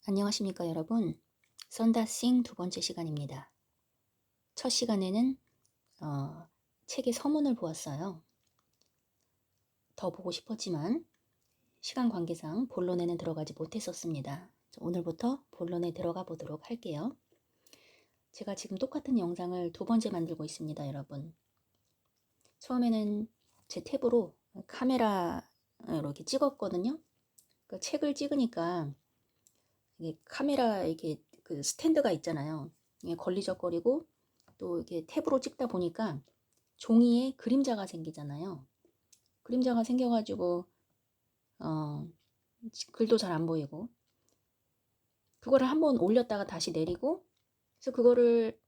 안녕하십니까 여러분. 썬다싱 두 번째 시간입니다. 첫 시간에는 책의 서문을 보았어요. 더 보고 싶었지만 시간 관계상 본론에는 들어가지 못했었습니다. 오늘부터 본론에 들어가 보도록 할게요. 제가 지금 똑같은 영상을 두 번째 만들고 있습니다 여러분. 처음에는 제 탭으로 카메라로 이렇게 찍었거든요. 그 책을 찍으니까 이게 카메라 이게 그 스탠드가 있잖아요. 이게 걸리적거리고 또 이렇게 탭으로 찍다 보니까 종이에 그림자가 생기잖아요. 그림자가 생겨가지고 글도 잘 안 보이고, 그거를 한번 올렸다가 다시 내리고, 그래서 그거를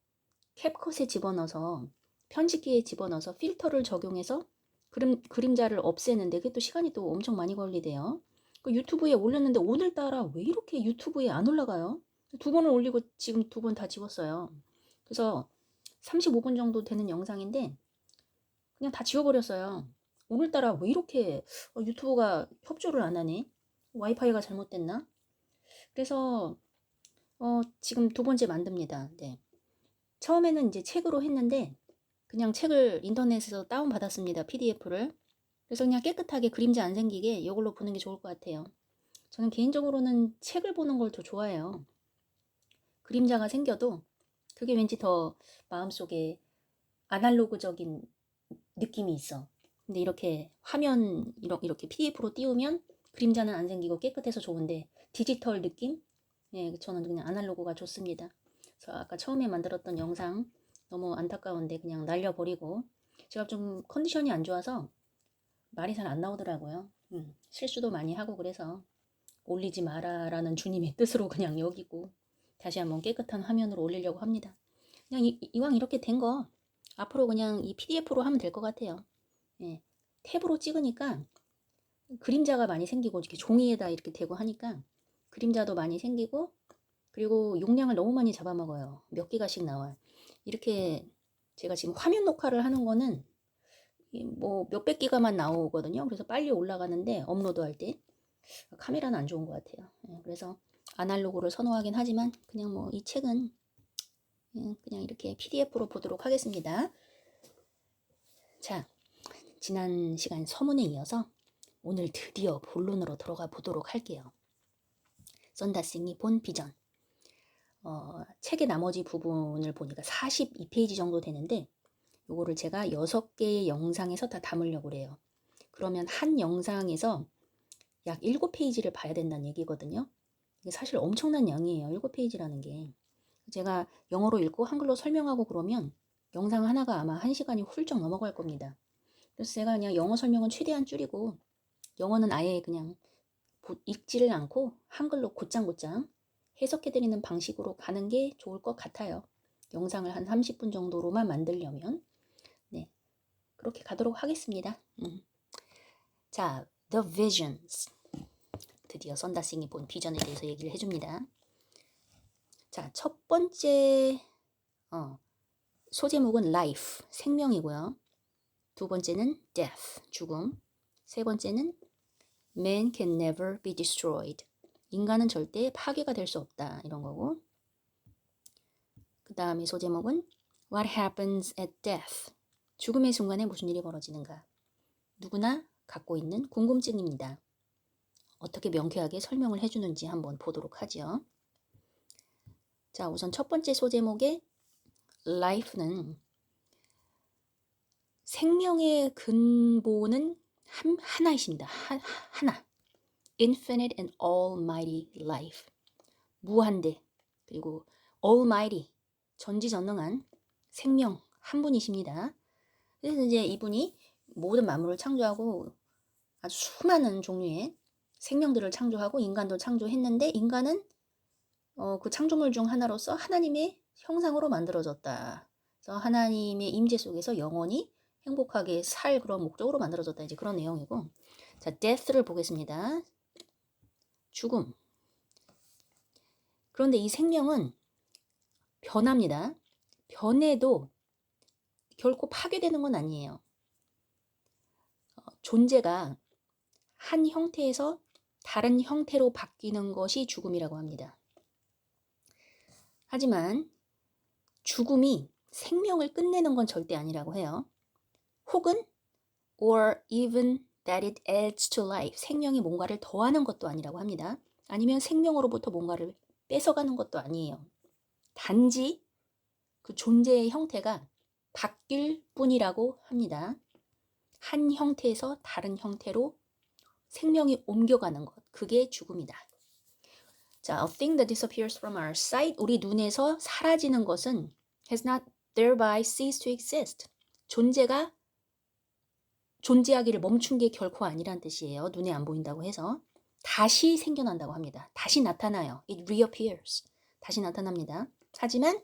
캡컷에 집어넣어서 편집기에 집어넣어서 필터를 적용해서 그림자를 없애는데 그게 또 시간이 또 엄청 많이 걸리대요. 그 유튜브에 올렸는데 오늘따라 왜 이렇게 유튜브에 안 올라가요? 두 번을 올리고 지금 두 번 다 지웠어요. 그래서 35분 정도 되는 영상인데 그냥 다 지워버렸어요. 오늘따라 왜 이렇게 유튜브가 협조를 안 하네? 와이파이가 잘못됐나? 그래서 지금 두 번째 만듭니다. 네. 처음에는 이제 책으로 했는데 그냥 책을 인터넷에서 다운받았습니다. PDF를. 그래서 그냥 깨끗하게 그림자 안 생기게 이걸로 보는 게 좋을 것 같아요. 저는 개인적으로는 책을 보는 걸 더 좋아해요. 그림자가 생겨도 그게 왠지 더 마음속에 아날로그적인 느낌이 있어. 근데 이렇게 화면 이렇게 PDF로 띄우면 그림자는 안 생기고 깨끗해서 좋은데 디지털 느낌? 예, 저는 그냥 아날로그가 좋습니다. 그래서 아까 처음에 만들었던 영상 너무 안타까운데 그냥 날려버리고, 제가 좀 컨디션이 안 좋아서 말이 잘 안 나오더라고요. 실수도 많이 하고 그래서 올리지 마라라는 주님의 뜻으로 그냥 여기고 다시 한번 깨끗한 화면으로 올리려고 합니다. 그냥 이왕 이렇게 된 거 앞으로 그냥 이 PDF로 하면 될 것 같아요. 예, 탭으로 찍으니까 그림자가 많이 생기고 이렇게 종이에다 이렇게 대고 하니까 그림자도 많이 생기고, 그리고 용량을 너무 많이 잡아먹어요. 몇 기가씩 나와요. 이렇게 제가 지금 화면 녹화를 하는 거는 뭐 몇백 기가만 나오거든요. 그래서 빨리 올라가는데 업로드 할 때 카메라는 안 좋은 것 같아요. 예, 그래서 아날로그를 선호하긴 하지만 그냥 뭐 이 책은 그냥 이렇게 PDF로 보도록 하겠습니다. 자, 지난 시간 서문에 이어서 오늘 드디어 본론으로 들어가 보도록 할게요. 썬다싱이 본 비전. 책의 나머지 부분을 보니까 42페이지 정도 되는데 요거를 제가 6개의 영상에서 다 담으려고 그래요. 그러면 한 영상에서 약 7페이지를 봐야 된다는 얘기거든요. 이게 사실 엄청난 양이에요. 7페이지라는 게. 제가 영어로 읽고 한글로 설명하고 그러면 영상 하나가 아마 1시간이 훌쩍 넘어갈 겁니다. 그래서 제가 그냥 영어 설명은 최대한 줄이고 영어는 아예 그냥 읽지를 않고 한글로 곧장곧장 해석해드리는 방식으로 가는 게 좋을 것 같아요. 영상을 한 30분 정도로만 만들려면. 네, 그렇게 가도록 하겠습니다. 자, The Visions. 드디어 썬다싱이 본 비전에 대해서 얘기를 해줍니다. 자, 첫 번째 소제목은 Life, 생명이고요. 두 번째는 Death, 죽음. 세 번째는 Man can never be destroyed. 인간은 절대 파괴가 될 수 없다. 이런 거고. 그 다음에 소제목은 What happens at death? 죽음의 순간에 무슨 일이 벌어지는가? 누구나 갖고 있는 궁금증입니다. 어떻게 명쾌하게 설명을 해주는지 한번 보도록 하죠. 자, 우선 첫 번째 소제목의 Life는 생명의 근본은 하나이십니다. 하나. Infinite and Almighty Life. 무한대. 그리고 Almighty. 전지전능한 생명 한 분이십니다. 그래서 이제 이분이 모든 만물을 창조하고 아주 수많은 종류의 생명들을 창조하고 인간도 창조했는데 인간은 그 창조물 중 하나로서 하나님의 형상으로 만들어졌다. 그래서 하나님의 임재 속에서 영원히 행복하게 살 그런 목적으로 만들어졌다. 이제 그런 내용이고. 자, death를 보겠습니다. 죽음. 그런데 이 생명은 변합니다. 변해도 결코 파괴되는 건 아니에요. 존재가 한 형태에서 다른 형태로 바뀌는 것이 죽음이라고 합니다. 하지만 죽음이 생명을 끝내는 건 절대 아니라고 해요. 혹은 or even that it adds to life. 생명이 뭔가를 더하는 것도 아니라고 합니다. 아니면 생명으로부터 뭔가를 뺏어가는 것도 아니에요. 단지 그 존재의 형태가 바뀔 뿐이라고 합니다. 한 형태에서 다른 형태로 생명이 옮겨가는 것. 그게 죽음이다. 자, a thing that disappears from our sight. 우리 눈에서 사라지는 것은 has not thereby ceased to exist. 존재하기를 멈춘 게 결코 아니란 뜻이에요. 눈에 안 보인다고 해서. 다시 생겨난다고 합니다. 다시 나타나요. It reappears. 다시 나타납니다. 하지만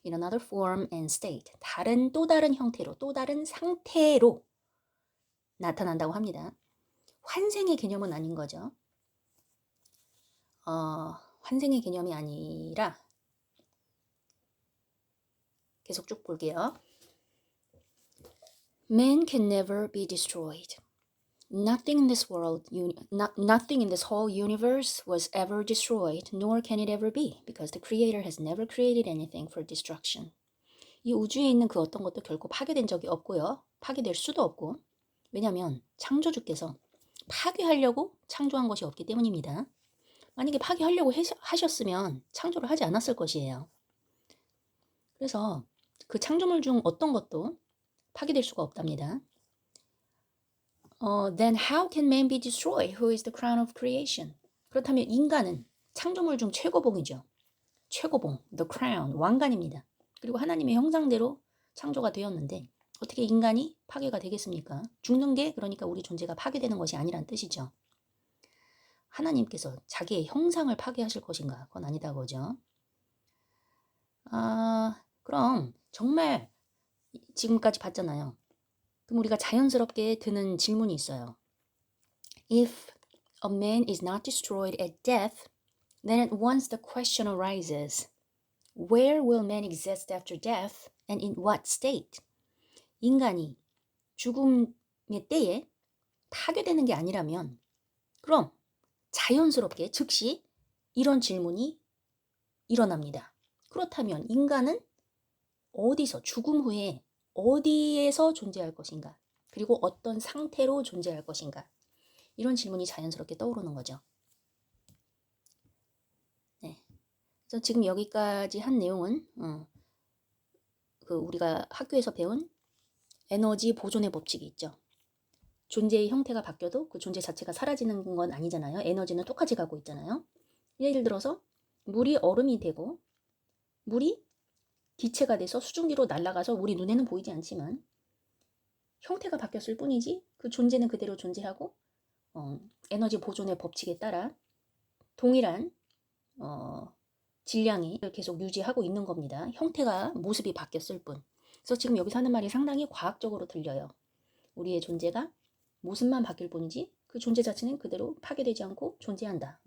in another form and state. 또 다른 형태로, 또 다른 상태로 나타난다고 합니다. 환생의 개념은 아닌 거죠. 환생의 개념이 아니라 계속 쭉 볼게요. Man can never be destroyed. Nothing in this world, nothing in this whole universe was ever destroyed, nor can it ever be, because the Creator has never created anything for destruction. 이 우주에 있는 그 어떤 것도 결코 파괴된 적이 없고요. 파괴될 수도 없고. 왜냐하면 창조주께서 파괴하려고 창조한 것이 없기 때문입니다. 만약에 파괴하려고 하셨으면 창조를 하지 않았을 것이에요. 그래서 그 창조물 중 어떤 것도 파괴될 수가 없답니다. Then how can man be destroyed? Who is the crown of creation? 그렇다면 인간은 창조물 중 최고봉이죠. 최고봉, the crown, 왕관입니다. 그리고 하나님의 형상대로 창조가 되었는데 어떻게 인간이 파괴가 되겠습니까? 죽는 게 그러니까 우리 존재가 파괴되는 것이 아니란 뜻이죠. 하나님께서 자기의 형상을 파괴하실 것인가? 그건 아니다 그죠? 그럼 정말 지금까지 봤잖아요. 그럼 우리가 자연스럽게 드는 질문이 있어요. If a man is not destroyed at death, then at once the question arises, where will man exist after death and in what state? 인간이 죽음의 때에 파괴되는 게 아니라면 그럼 자연스럽게 즉시 이런 질문이 일어납니다. 그렇다면 인간은 어디서 죽음 후에 어디에서 존재할 것인가? 그리고 어떤 상태로 존재할 것인가? 이런 질문이 자연스럽게 떠오르는 거죠. 네. 그래서 지금 여기까지 한 내용은 우리가 학교에서 배운 에너지 보존의 법칙이 있죠. 존재의 형태가 바뀌어도 그 존재 자체가 사라지는 건 아니잖아요. 에너지는 똑같이 가고 있잖아요. 예를 들어서 물이 얼음이 되고 물이 기체가 돼서 수증기로 날아가서 우리 눈에는 보이지 않지만 형태가 바뀌었을 뿐이지 그 존재는 그대로 존재하고 에너지 보존의 법칙에 따라 동일한 질량이 계속 유지하고 있는 겁니다. 형태가 모습이 바뀌었을 뿐. 그래서 지금 여기서 하는 말이 상당히 과학적으로 들려요. 우리의 존재가 모습만 바뀔 뿐이지 그 존재 자체는 그대로 파괴되지 않고 존재한다.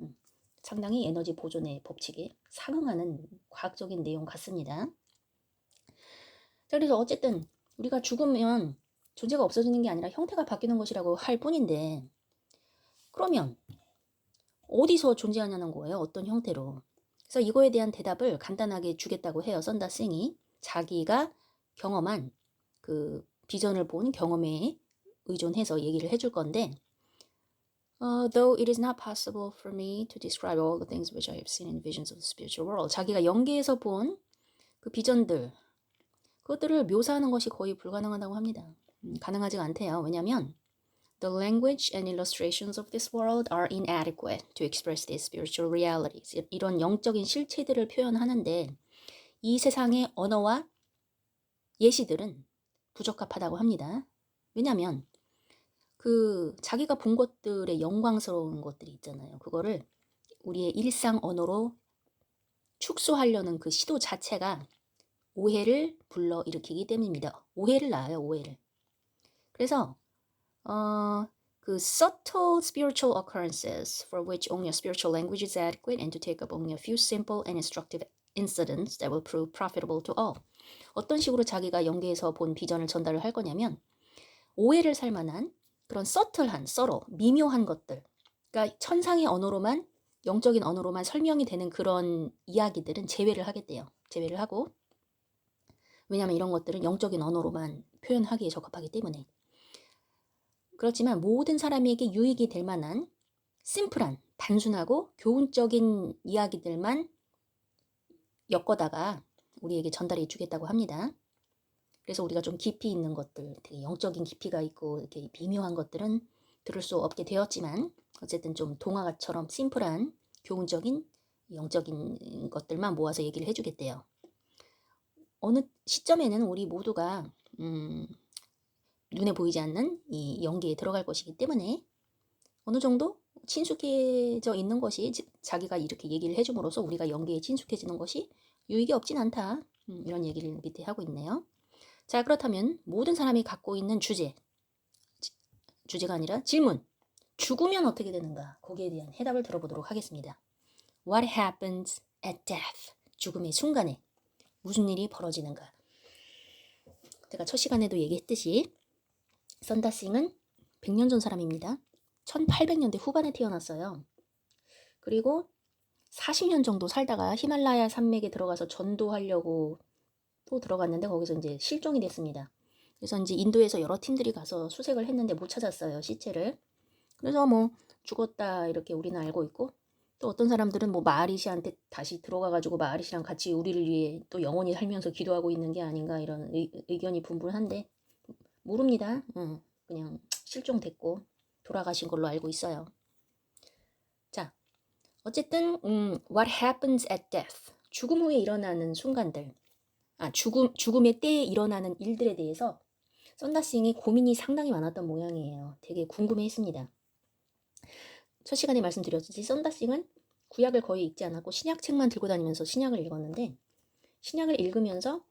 상당히 에너지 보존의 법칙에 상응하는 과학적인 내용 같습니다. 자, 그래서 어쨌든 우리가 죽으면 존재가 없어지는 게 아니라 형태가 바뀌는 것이라고 할 뿐인데 그러면 어디서 존재하냐는 거예요. 어떤 형태로. 그래서 이거에 대한 대답을 간단하게 주겠다고 해요. 썬다싱이 자기가 경험한 그 비전을 본 경험에 의존해서 얘기를 해줄 건데 Though it is not possible for me to describe all the things which I have seen in visions of the spiritual world. 자기가 영계에서 본 그 비전들 그것들을 묘사하는 것이 거의 불가능하다고 합니다. 가능하지가 않대요. 왜냐하면 The language and illustrations of this world are inadequate to express these spiritual realities. 이런 영적인 실체들을 표현하는데 이 세상의 언어와 예시들은 부적합하다고 합니다. 왜냐하면 그 자기가 본 것들의 영광스러운 것들이 있잖아요. 그거를 우리의 일상 언어로 축소하려는 그 시도 자체가 오해를 불러일으키기 때문입니다. 오해를 낳아요. 오해를. 그래서 그 subtle spiritual occurrences for which only a spiritual language is adequate and to take up only a few simple and instructive incidents that will prove profitable to all. 어떤 식으로 자기가 영계에서 본 비전을 전달을 할 거냐면 오해를 살 만한 그런 서틀한, 미묘한 것들. 그러니까 천상의 언어로만 영적인 언어로만 설명이 되는 그런 이야기들은 제외를 하겠대요. 제외를 하고, 왜냐하면 이런 것들은 영적인 언어로만 표현하기에 적합하기 때문에. 그렇지만 모든 사람에게 유익이 될 만한 심플한, 단순하고 교훈적인 이야기들만 엮어다가 우리에게 전달해 주겠다고 합니다. 그래서 우리가 좀 깊이 있는 것들, 되게 영적인 깊이가 있고 이렇게 미묘한 것들은 들을 수 없게 되었지만, 어쨌든 좀 동화처럼 심플한 교훈적인 영적인 것들만 모아서 얘기를 해주겠대요. 어느 시점에는 우리 모두가 눈에 보이지 않는 이 영계에 들어갈 것이기 때문에 어느 정도 친숙해져 있는 것이, 자기가 이렇게 얘기를 해줌으로써 우리가 영계에 친숙해지는 것이 유익이 없진 않다. 이런 얘기를 밑에 하고 있네요. 자, 그렇다면 모든 사람이 갖고 있는 주제가 아니라 질문. 죽으면 어떻게 되는가? 거기에 대한 해답을 들어보도록 하겠습니다. What happens at death? 죽음의 순간에 무슨 일이 벌어지는가? 제가 첫 시간에도 얘기했듯이 선다싱은 100년 전 사람입니다. 1800년대 후반에 태어났어요. 그리고 40년 정도 살다가 히말라야 산맥에 들어가서 전도하려고 또 들어갔는데 거기서 이제 실종이 됐습니다. 그래서 이제 인도에서 여러 팀들이 가서 수색을 했는데 못 찾았어요, 시체를. 그래서 뭐 죽었다 이렇게 우리는 알고 있고, 또 어떤 사람들은 뭐 마하리시한테 다시 들어가가지고 마하리시랑 같이 우리를 위해 또 영원히 살면서 기도하고 있는 게 아닌가, 이런 의견이 분분한데 모릅니다. 그냥 실종됐고 돌아가신 걸로 알고 있어요. 자, 어쨌든 what happens at death, 죽음 후에 일어나는 순간들, 죽음의 때에 일어나는 일들에 대해서 썬다싱이 고민이 상당히 많았던 모양이에요. 되게 궁금해했습니다. 첫 시간에 말씀드렸듯이 썬다싱은 구약을 거의 읽지 않았고 신약책만 들고 다니면서 신약을 읽었는데, 신약을 읽으면서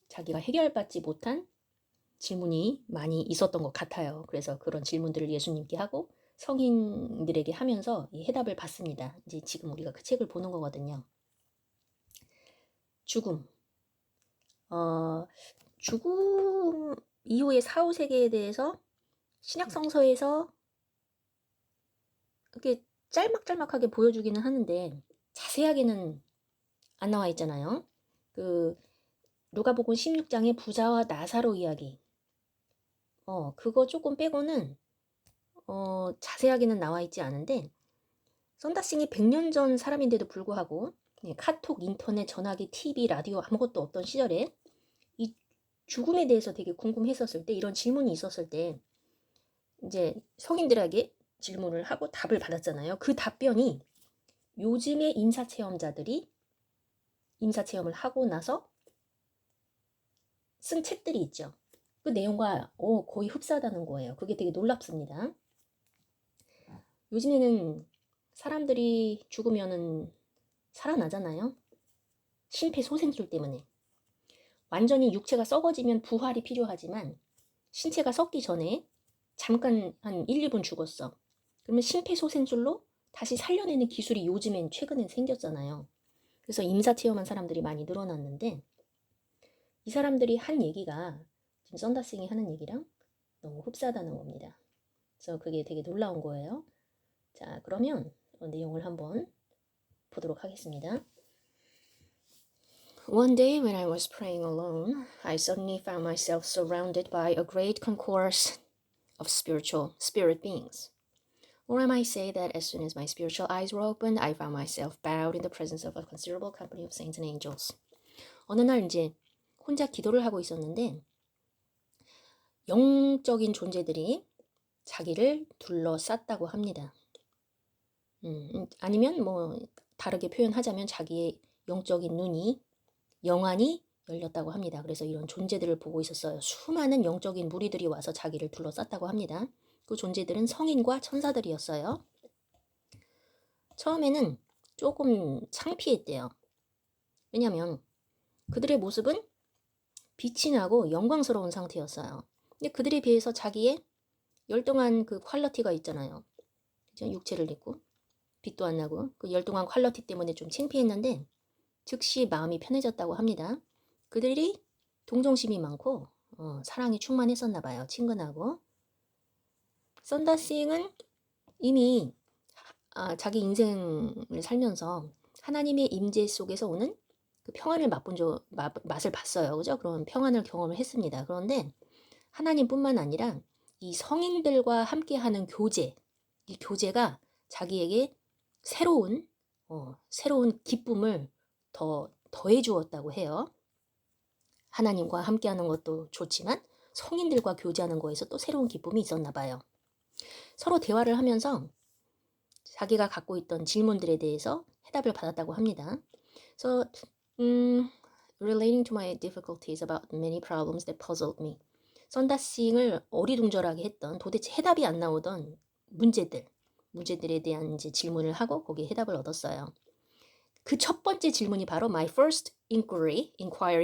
자기가 해결받지 못한 질문이 많이 있었던 것 같아요. 그래서 그런 질문들을 예수님께 하고 성인들에게 하면서 이 해답을 받습니다. 이제 지금 우리가 그 책을 보는 거거든요. 죽음. 죽음 이후의 사후 세계에 대해서 신약 성서에서 이렇게 짤막짤막하게 보여주기는 하는데 자세하게는 안 나와 있잖아요. 그 누가복음 16장의 부자와 나사로 이야기. 그거 조금 빼고는 자세하게는 나와 있지 않은데, 썬다싱이 100년 전 사람인데도 불구하고 카톡, 인터넷, 전화기, TV, 라디오 아무것도 없던 시절에 이 죽음에 대해서 되게 궁금했었을 때, 이런 질문이 있었을 때 이제 성인들에게 질문을 하고 답을 받았잖아요. 그 답변이 요즘의 인사체험자들이 인사체험을 하고 나서 쓴 책들이 있죠. 그 내용과 거의 흡사하다는 거예요. 그게 되게 놀랍습니다. 요즘에는 사람들이 죽으면은 살아나잖아요. 심폐소생술 때문에. 완전히 육체가 썩어지면 부활이 필요하지만 신체가 썩기 전에 잠깐 한 1, 2분 죽었어. 그러면 심폐소생술로 다시 살려내는 기술이 요즘엔 최근엔 생겼잖아요. 그래서 임사체험한 사람들이 많이 늘어났는데, 이 사람들이 한 얘기가 지금 썬다싱이 하는 얘기랑 너무 흡사하다는 겁니다. 그래서 그게 되게 놀라운 거예요. 자, 그러면 내용을 한번 보도록 하겠습니다. One day when I was praying alone, I suddenly found myself surrounded by a great concourse of spirit beings. Or I might say that as soon as my spiritual eyes were opened, I found myself bowed in the presence of a considerable company of saints and angels. 어느 날 이제 혼자 기도를 하고 있었는데 영적인 존재들이 자기를 둘러쌌다고 합니다. 아니면 뭐 다르게 표현하자면 자기의 영적인 눈이, 영안이 열렸다고 합니다. 그래서 이런 존재들을 보고 있었어요. 수많은 영적인 무리들이 와서 자기를 둘러쌌다고 합니다. 그 존재들은 성인과 천사들이었어요. 처음에는 조금 창피했대요. 왜냐하면 그들의 모습은 빛이 나고 영광스러운 상태였어요. 근데 그들에 비해서 자기의 열등한 그 퀄리티가 있잖아요. 그죠? 육체를 입고 빛도 안 나고 그 열등한 퀄리티 때문에 좀 창피했는데 즉시 마음이 편해졌다고 합니다. 그들이 동정심이 많고 사랑이 충만했었나 봐요. 친근하고. 썬다싱은 이미 자기 인생을 살면서 하나님의 임재 속에서 오는 그 평안을 맛을 봤어요. 그죠? 그런 평안을 경험을 했습니다. 그런데 하나님뿐만 아니라 이 성인들과 함께하는 교제, 이 교제가 자기에게 새로운 기쁨을 더해 주었다고 해요. 하나님과 함께하는 것도 좋지만 성인들과 교제하는 거에서 또 새로운 기쁨이 있었나 봐요. 서로 대화를 하면서 자기가 갖고 있던 질문들에 대해서 해답을 받았다고 합니다. So, relating to my difficulties about many problems that puzzled me. 썬다싱을 어리둥절하게 했던 도대체 해답이 안 나오던 문제들에 대한 이제 질문을 하고 거기에 해답을 얻었어요. 그 첫 번째 질문이 바로 My first inquiry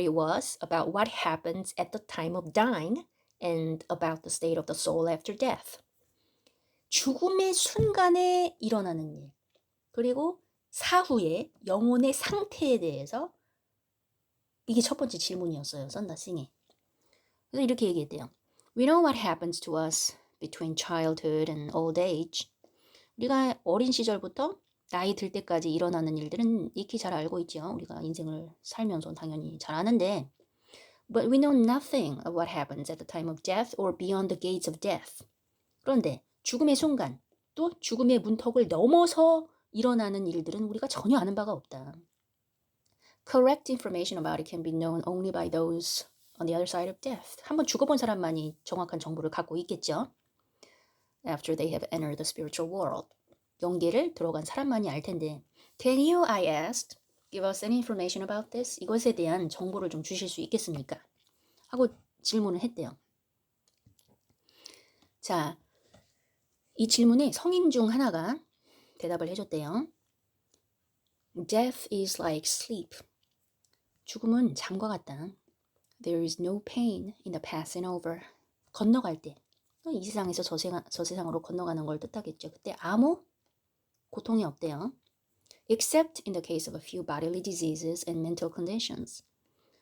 was about what happens at the time of dying and about the state of the soul after death. 죽음의 순간에 일어나는 일, 그리고 사후에 영혼의 상태에 대해서 이게 첫 번째 질문이었어요. 썬다싱이. 그래서 이렇게 얘기했대요. We know what happens to us between childhood and old age. 우리가 어린 시절부터 나이 들 때까지 일어나는 일들은 익히 잘 알고 있죠. 우리가 인생을 살면서 당연히 잘 아는데 But we know nothing of what happens at the time of death or beyond the gates of death. 그런데 죽음의 순간, 또 죽음의 문턱을 넘어서 일어나는 일들은 우리가 전혀 아는 바가 없다. Correct information about it can be known only by those on the other side of death. 한번 죽어본 사람만이 정확한 정보를 갖고 있겠죠. After they have entered the spiritual world. 영계를 들어간 사람만이 알 텐데. Can you, I asked, give us any information about this? 이것에 대한 정보를 좀 주실 수 있겠습니까? 하고 질문을 했대요. 자, 이 질문에 성인 중 하나가 대답을 해줬대요. Death is like sleep. 죽음은 잠과 같다. There is no pain in the passing over. 건너갈 때. 이 세상에서 저 세상으로 건너가는 걸 뜻하겠죠. 그때 아무 고통이 없대요. Except in the case of a few bodily diseases and mental conditions.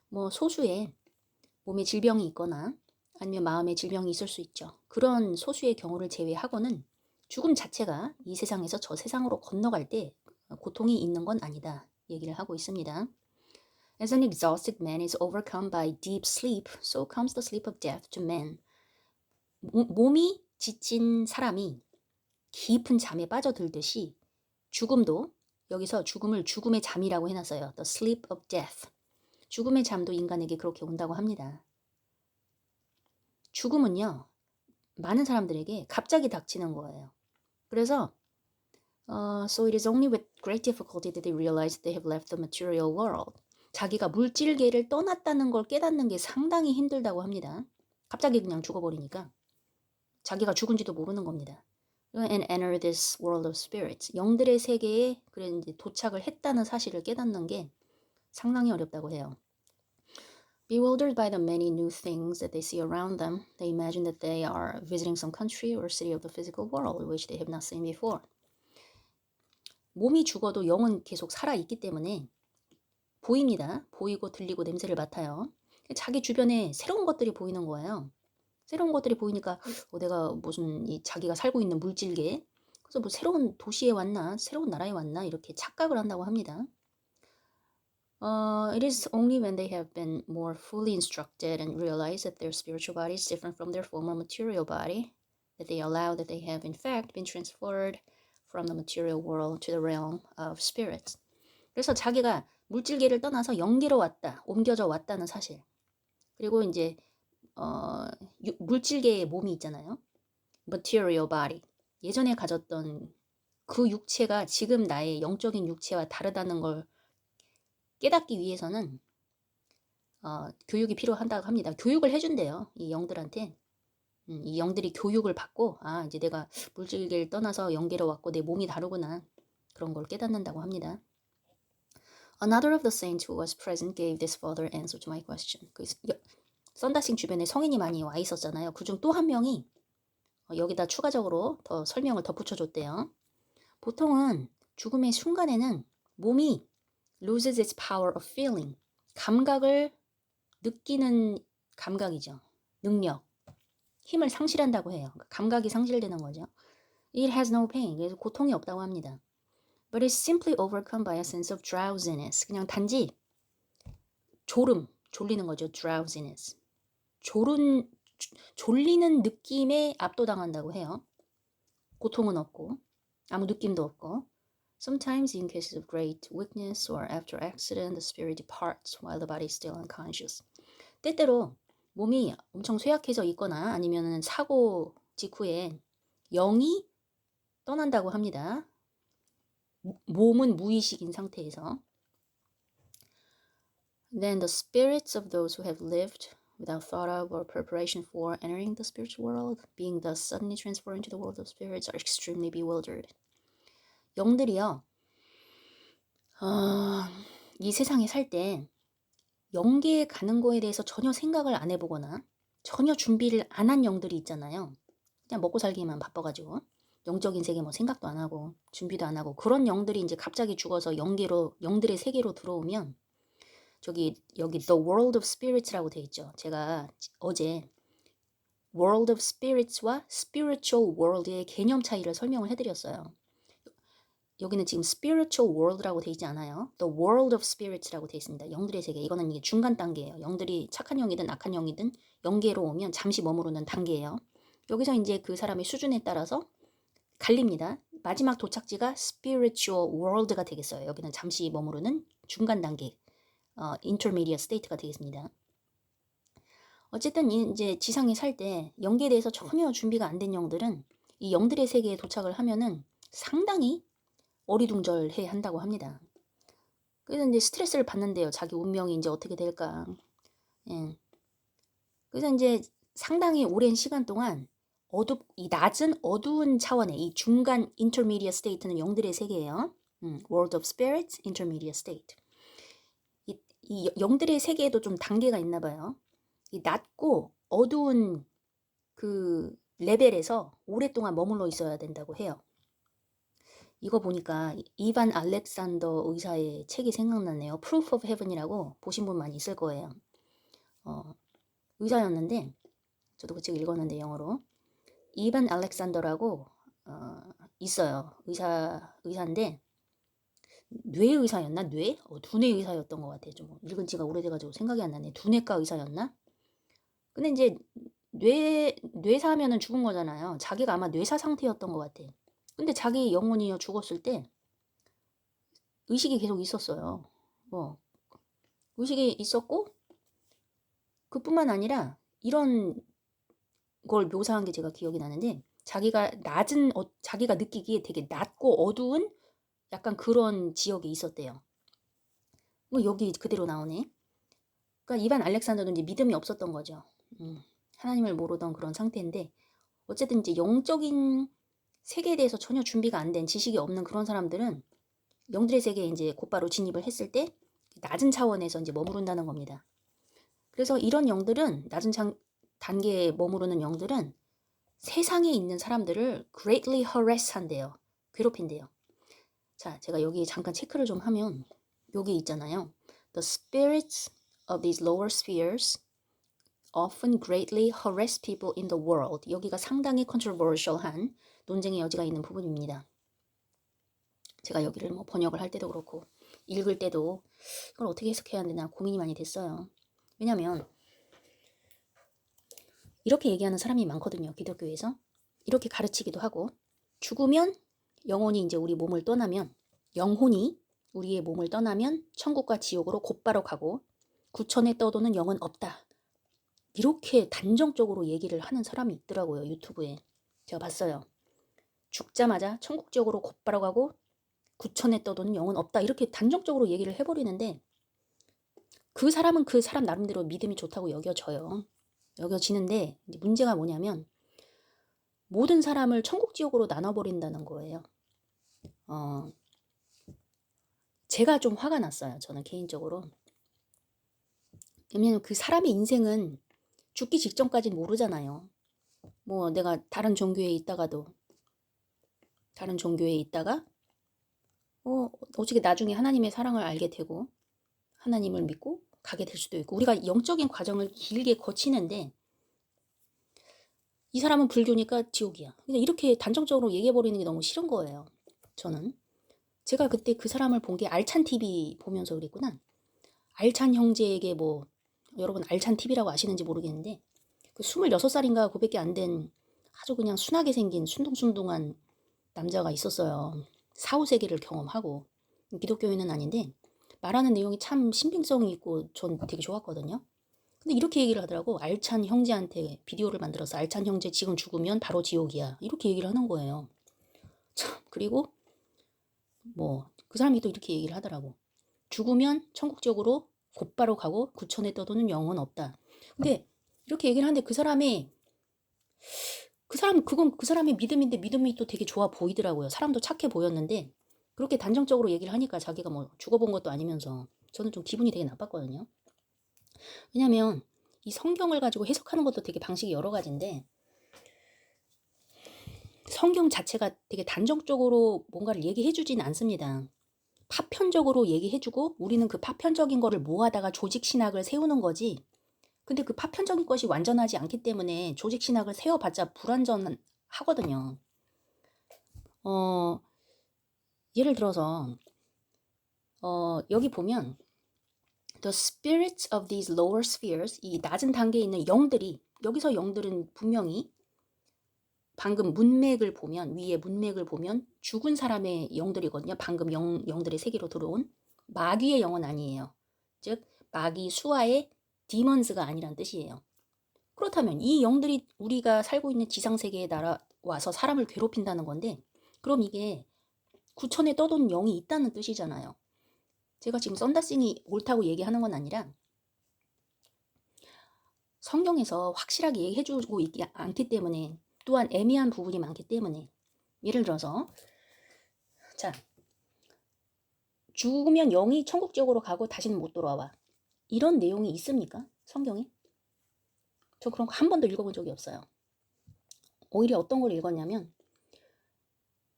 뭐 소수의 몸에 질병이 있거나 아니면 마음의 질병이 있을 수 있죠. 그런 소수의 경우를 제외하고는 죽음 자체가 이 세상에서 저 세상으로 건너갈 때 고통이 있는 건 아니다. 얘기를 하고 있습니다. As an exhausted man is overcome by deep sleep, so comes the sleep of death to man. 몸이 지친 사람이 깊은 잠에 빠져들듯이 죽음도 여기서 죽음을 죽음의 잠이라고 해놨어요. The sleep of death. 죽음의 잠도 인간에게 그렇게 온다고 합니다. 죽음은요, 많은 사람들에게 갑자기 닥치는 거예요. 그래서 So it is only with great difficulty that they realize they have left the material world. 자기가 물질계를 떠났다는 걸 깨닫는 게 상당히 힘들다고 합니다. 갑자기 그냥 죽어버리니까 자기가 죽은지도 모르는 겁니다. And enter this world of spirits. 영들의 세계에 그래 이제 도착을 했다는 사실을 깨닫는 게 상당히 어렵다고 해요. Bewildered by the many new things that they see around them, they imagine that they are visiting some country or city of the physical world which they have not seen before. 몸이 죽어도 영은 계속 살아있기 때문에 보입니다. 보이고 들리고 냄새를 맡아요. 자기 주변에 새로운 것들이 보이는 거예요. 새로운 것들이 보이니까 내가 무슨 자기가 살고 있는 물질계, 그래서 뭐 새로운 도시에 왔나, 새로운 나라에 왔나 이렇게 착각을 한다고 합니다. It is only when they have been more fully instructed and realize that their spiritual body is different from their former material body that they allow that they have in fact been transferred from the material world to the realm of spirits. 그래서 자기가 물질계를 떠나서 영계로 왔다, 옮겨져 왔다는 사실. 그리고 이제 물질계의 몸이 있잖아요. material body. 예전에 가졌던 그 육체가 지금 나의 영적인 육체와 다르다는 걸 깨닫기 위해서는 교육이 필요하다고 합니다. 교육을 해준대요. 이 영들한테. 이 영들이 교육을 받고 이제 내가 물질계를 떠나서 영계로 왔고 내 몸이 다르구나. 그런 걸 깨닫는다고 합니다. Another of the saints who was present gave this further answer to my question. 썬다싱 주변에 성인이 많이 와 있었잖아요. 그중 또 한 명이 여기다 추가적으로 더 설명을 덧붙여줬대요. 보통은 죽음의 순간에는 몸이 loses its power of feeling. 감각을 느끼는 감각이죠. 능력. 힘을 상실한다고 해요. 감각이 상실되는 거죠. It has no pain. 그래서 고통이 없다고 합니다. But it's simply overcome by a sense of drowsiness. 그냥 단지 졸리는 거죠. drowsiness. 졸리는 느낌에 압도당한다고 해요. 고통은 없고 아무 느낌도 없고. Sometimes in cases of great weakness or after accident, the spirit departs while the body is still unconscious. 때때로 몸이 엄청 쇠약해져 있거나 아니면 사고 직후에 영이 떠난다고 합니다. 몸은 무의식인 상태에서. Then the spirits of those who have lived without thought of or preparation for entering the spiritual world, being thus suddenly transferred into the world of spirits, are extremely bewildered. 영들이요, 이 세상에 살 때 영계에 가는 거에 대해서 전혀 생각을 안 해보거나 전혀 준비를 안 한 영들이 있잖아요. 그냥 먹고 살기만 바빠가지고 영적인 세계 뭐 생각도 안 하고 준비도 안 하고 그런 영들이 이제 갑자기 죽어서 영들의 세계로 들어오면 여기 The World of Spirits라고 돼 있죠. 제가 어제 World of Spirits와 Spiritual World의 개념 차이를 설명을 해드렸어요. 여기는 지금 Spiritual World라고 돼 있지 않아요. The World of Spirits라고 돼 있습니다. 영들의 세계. 이거는 이게 중간 단계예요. 영들이 착한 영이든 악한 영이든 영계로 오면 잠시 머무르는 단계예요. 여기서 이제 그 사람의 수준에 따라서 갈립니다. 마지막 도착지가 Spiritual World가 되겠어요. 여기는 잠시 머무르는 중간 단계. intermediate state가 되겠습니다. 어쨌든 이제 지상에 살 때 영계에 대해서 전혀 준비가 안 된 영들은 이 영들의 세계에 도착을 하면은 상당히 어리둥절해 한다고 합니다. 그래서 이제 스트레스를 받는데요. 자기 운명이 이제 어떻게 될까. 예. 그래서 이제 상당히 오랜 시간 동안 이 낮은 어두운 차원의 이 중간 intermediate state는 영들의 세계예요. World of Spirits, intermediate state. 이 영들의 세계에도 좀 단계가 있나 봐요. 이 낮고 어두운 그 레벨에서 오랫동안 머물러 있어야 된다고 해요. 이거 보니까 이반 알렉산더 의사의 책이 생각나네요. Proof of Heaven이라고 보신 분 많이 있을 거예요. 의사였는데 저도 그 책 읽었는데 영어로 이반 알렉산더라고 있어요. 의사인데 뇌의사였나? 두뇌 의사였던 것 같아요. 좀 읽은 지가 오래돼가지고 생각이 안 나네. 두뇌과 의사였나? 근데 이제 뇌사하면은 죽은 거잖아요. 자기가 아마 뇌사 상태였던 것 같아. 근데 자기 영혼이 죽었을 때 의식이 계속 있었어요. 의식이 있었고 그뿐만 아니라 이런 걸 묘사한 게 제가 기억이 나는데 자기가 느끼기에 되게 낮고 어두운 약간 그런 지역에 있었대요. 여기 그대로 나오네. 그러니까 이반 알렉산더는 이제 믿음이 없었던 거죠. 하나님을 모르던 그런 상태인데 어쨌든 이제 영적인 세계에 대해서 전혀 준비가 안 된 지식이 없는 그런 사람들은 영들의 세계에 이제 곧바로 진입을 했을 때 낮은 차원에서 이제 머무른다는 겁니다. 그래서 이런 영들은 낮은 단계에 머무르는 영들은 세상에 있는 사람들을 greatly harass 한대요. 괴롭힌대요. 자, 제가 여기 잠깐 체크를 좀 하면 여기 있잖아요. The spirits of these lower spheres often greatly harass people in the world. 여기가 상당히 controversial한 논쟁의 여지가 있는 부분입니다. 제가 여기를 뭐 번역을 할 때도 그렇고 읽을 때도 이걸 어떻게 해석해야 되나 고민이 많이 됐어요. 왜냐면 이렇게 얘기하는 사람이 많거든요. 기독교에서. 이렇게 가르치기도 하고 죽으면 영혼이 이제 우리 몸을 떠나면 영혼이 우리의 몸을 떠나면 천국과 지옥으로 곧바로 가고 구천에 떠도는 영은 없다. 이렇게 단정적으로 얘기를 하는 사람이 있더라고요. 유튜브에. 제가 봤어요. 죽자마자 천국 지옥으로 곧바로 가고 구천에 떠도는 영은 없다. 이렇게 단정적으로 얘기를 해버리는데 그 사람은 그 사람 나름대로 믿음이 좋다고 여겨지는데 이제 문제가 뭐냐면 모든 사람을 천국 지옥으로 나눠버린다는 거예요. 제가 좀 화가 났어요. 저는 개인적으로. 왜냐면 그 사람의 인생은 죽기 직전까지는 모르잖아요. 뭐 내가 다른 종교에 있다가 어떻게 나중에 하나님의 사랑을 알게 되고 하나님을 믿고 가게 될 수도 있고 우리가 영적인 과정을 길게 거치는데 이 사람은 불교니까 지옥이야. 그냥 이렇게 단정적으로 얘기해버리는 게 너무 싫은 거예요. 저는. 제가 그때 그 사람을 본 게 알찬 TV 보면서 그랬구나. 알찬 형제에게 뭐, 여러분 알찬 TV라고 아시는지 모르겠는데, 그 26살인가 그밖에 안 된 아주 그냥 순하게 생긴 순둥순둥한 남자가 있었어요. 사후세계를 경험하고. 기독교인은 아닌데, 말하는 내용이 참 신빙성이 있고 전 되게 좋았거든요. 근데 이렇게 얘기를 하더라고. 알찬 형제한테 비디오를 만들어서 알찬 형제 지금 죽으면 바로 지옥이야. 이렇게 얘기를 하는 거예요. 참, 그리고 뭐 그 사람이 또 이렇게 얘기를 하더라고. 죽으면 천국적으로 곧바로 가고 구천에 떠도는 영은 없다. 근데 이렇게 얘기를 하는데 그건 그 사람의 믿음인데 믿음이 또 되게 좋아 보이더라고요. 사람도 착해 보였는데 그렇게 단정적으로 얘기를 하니까 자기가 뭐 죽어본 것도 아니면서 저는 좀 기분이 되게 나빴거든요. 왜냐면 이 성경을 가지고 해석하는 것도 되게 방식이 여러 가지인데 성경 자체가 되게 단정적으로 뭔가를 얘기해주진 않습니다. 파편적으로 얘기해주고 우리는 그 파편적인 거를 모아다가 조직신학을 세우는 거지. 근데 그 파편적인 것이 완전하지 않기 때문에 조직신학을 세워봤자 불완전하거든요. 예를 들어서 여기 보면 The spirits of these lower spheres, 이 낮은 단계에 있는 영들이, 여기서 영들은 분명히 방금 문맥을 보면, 위에 문맥을 보면 죽은 사람의 영들이거든요. 방금 영들의 세계로 들어온 마귀의 영은 아니에요. 즉 마귀 수하의 디먼스가 아니란 뜻이에요. 그렇다면 이 영들이 우리가 살고 있는 지상세계에 날아와서 사람을 괴롭힌다는 건데, 그럼 이게 구천에 떠도는 영이 있다는 뜻이잖아요. 제가 지금 썬다싱이 옳다고 얘기하는 건 아니라 성경에서 확실하게 얘기해주고 있지 않기 때문에, 또한 애매한 부분이 많기 때문에, 예를 들어서 자, 죽으면 영이 천국적으로 가고 다시는 못 돌아와. 이런 내용이 있습니까? 성경에? 저 그런 거 한 번도 읽어본 적이 없어요. 오히려 어떤 걸 읽었냐면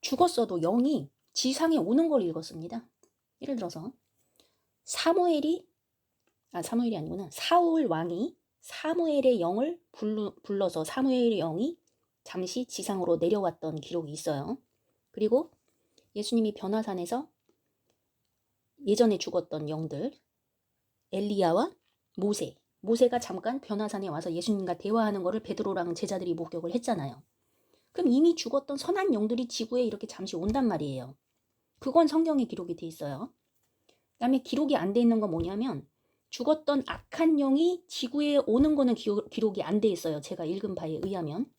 죽었어도 영이 지상에 오는 걸 읽었습니다. 예를 들어서 사무엘이 아니구나. 사울 왕이 사무엘의 영을 불러서 사무엘의 영이 잠시 지상으로 내려왔던 기록이 있어요. 그리고 예수님이 변화산에서 예전에 죽었던 영들, 엘리야와 모세가 잠깐 변화산에 와서 예수님과 대화하는 거를 베드로랑 제자들이 목격을 했잖아요. 그럼 이미 죽었던 선한 영들이 지구에 이렇게 잠시 온단 말이에요. 그건 성경에 기록이 돼 있어요. 그다음에 기록이 안 돼 있는 건 뭐냐면 죽었던 악한 영이 지구에 오는 거는 기록이 안 돼 있어요. 제가 읽은 바에 의하면.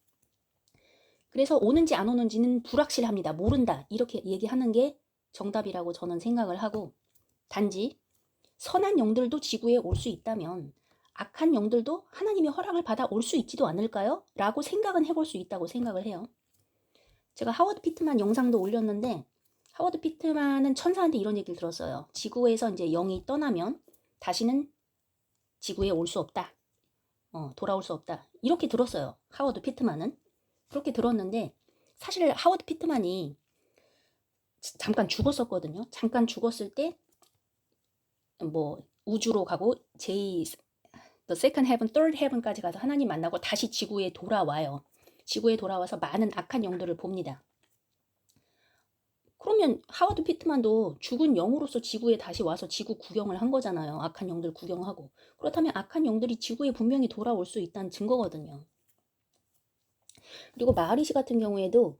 그래서 오는지 안 오는지는 불확실합니다. 모른다. 이렇게 얘기하는 게 정답이라고 저는 생각을 하고, 단지 선한 영들도 지구에 올 수 있다면 악한 영들도 하나님의 허락을 받아 올 수 있지도 않을까요? 라고 생각은 해볼 수 있다고 생각을 해요. 제가 하워드 피트만 영상도 올렸는데 하워드 피트만은 천사한테 이런 얘기를 들었어요. 지구에서 이제 영이 떠나면 다시는 지구에 올 수 없다. 돌아올 수 없다. 이렇게 들었어요. 하워드 피트만은. 그렇게 들었는데 사실 하워드 피트만이 잠깐 죽었었거든요. 잠깐 죽었을 때 뭐 우주로 가고 The second heaven, third heaven까지 가서 하나님 만나고 다시 지구에 돌아와요. 지구에 돌아와서 많은 악한 영들을 봅니다. 그러면 하워드 피트만도 죽은 영으로서 지구에 다시 와서 지구 구경을 한 거잖아요. 악한 영들 구경하고. 그렇다면 악한 영들이 지구에 분명히 돌아올 수 있다는 증거거든요. 그리고 마하리시 같은 경우에도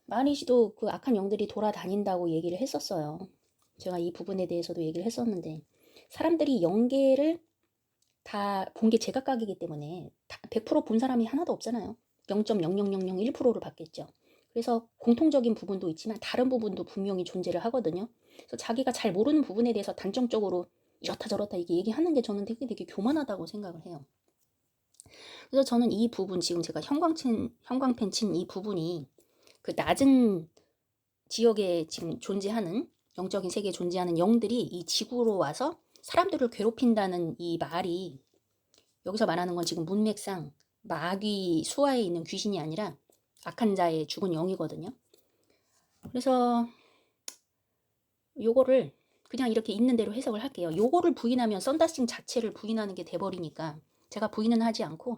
마하리시도 그 악한 영들이 돌아다닌다고 얘기를 했었어요. 제가 이 부분에 대해서도 얘기를 했었는데 사람들이 영계를 다 본 게 제각각이기 때문에 100% 본 사람이 하나도 없잖아요. 0.00001%를 봤겠죠. 그래서 공통적인 부분도 있지만 다른 부분도 분명히 존재를 하거든요. 그래서 자기가 잘 모르는 부분에 대해서 단정적으로 이렇다 저렇다 이게 얘기하는 게 저는 되게 교만하다고 생각을 해요. 그래서 저는 이 부분, 지금 제가 형광펜 친 이 부분이 그 낮은 지역에 지금 존재하는 영적인 세계에 존재하는 영들이 이 지구로 와서 사람들을 괴롭힌다는 이 말이, 여기서 말하는 건 지금 문맥상 마귀 수하에 있는 귀신이 아니라 악한 자의 죽은 영이거든요. 그래서 요거를 그냥 이렇게 있는 대로 해석을 할게요. 요거를 부인하면 썬다싱 자체를 부인하는 게 돼버리니까 제가 부인은 하지 않고